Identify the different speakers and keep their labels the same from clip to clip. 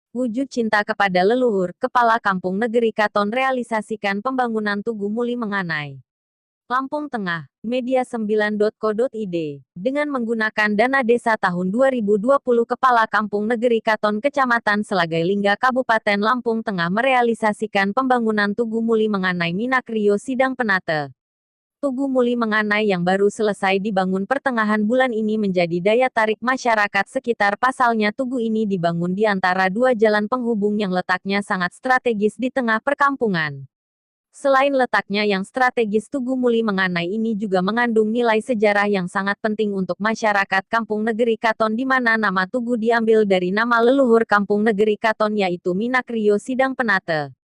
Speaker 1: Wujud cinta kepada leluhur, Kepala Kampung Negeri Katon realisasikan pembangunan Tugu Muli Menganai. Lampung Tengah, media9.co.id. Dengan menggunakan dana desa tahun 2020, Kepala Kampung Negeri Katon Kecamatan Selagai Lingga Kabupaten Lampung Tengah merealisasikan pembangunan Tugu Muli Menganai Minakrio Sidang Penate. Tugu Muli Menganai yang baru selesai dibangun pertengahan bulan ini menjadi daya tarik masyarakat sekitar. Pasalnya tugu ini dibangun di antara dua jalan penghubung yang letaknya sangat strategis di tengah perkampungan. Selain letaknya yang strategis, Tugu Muli Menganai ini juga mengandung nilai sejarah yang sangat penting untuk masyarakat Kampung Negeri Katon, di mana nama tugu diambil dari nama leluhur Kampung Negeri Katon yaitu Minakrio Sidang Penate.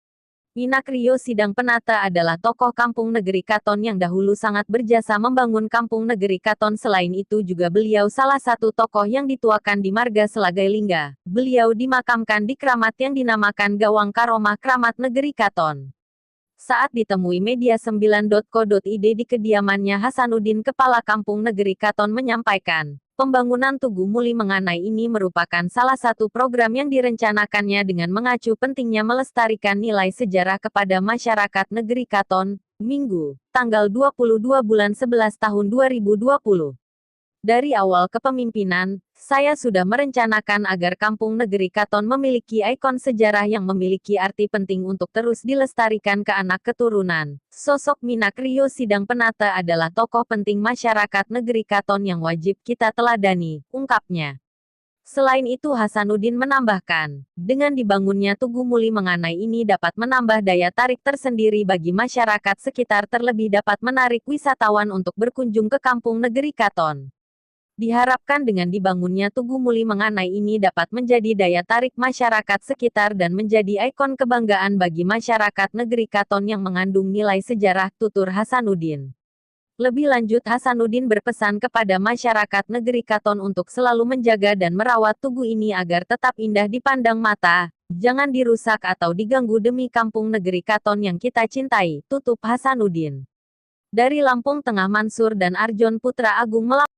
Speaker 1: Minakrio Sidang Penate adalah tokoh Kampung Negeri Katon yang dahulu sangat berjasa membangun Kampung Negeri Katon. Selain itu juga beliau salah satu tokoh yang dituakan di Marga Selagai Lingga. Beliau dimakamkan di keramat yang dinamakan Gawang Karomah Kramat Negeri Katon. Saat ditemui media9.co.id di kediamannya, Hasanuddin, Kepala Kampung Negeri Katon, menyampaikan, pembangunan Tugu Muli Menganai ini merupakan salah satu program yang direncanakannya dengan mengacu pentingnya melestarikan nilai sejarah kepada masyarakat Negeri Katon. Minggu, tanggal 22 bulan 11 tahun 2020. Dari awal kepemimpinan, saya sudah merencanakan agar Kampung Negeri Katon memiliki ikon sejarah yang memiliki arti penting untuk terus dilestarikan ke anak keturunan. Sosok Minakrio Sidang Penate adalah tokoh penting masyarakat Negeri Katon yang wajib kita teladani, ungkapnya. Selain itu, Hasanuddin menambahkan, dengan dibangunnya Tugu Muli Menganai ini dapat menambah daya tarik tersendiri bagi masyarakat sekitar, terlebih dapat menarik wisatawan untuk berkunjung ke Kampung Negeri Katon. Diharapkan dengan dibangunnya Tugu Muli Menganai ini dapat menjadi daya tarik masyarakat sekitar dan menjadi ikon kebanggaan bagi masyarakat Negeri Katon yang mengandung nilai sejarah, tutur Hasanuddin. Lebih lanjut, Hasanuddin berpesan kepada masyarakat Negeri Katon untuk selalu menjaga dan merawat tugu ini agar tetap indah dipandang mata, jangan dirusak atau diganggu demi Kampung Negeri Katon yang kita cintai, tutup Hasanuddin. Dari Lampung Tengah, Mansur dan Arjon Putra Agung melaporkan.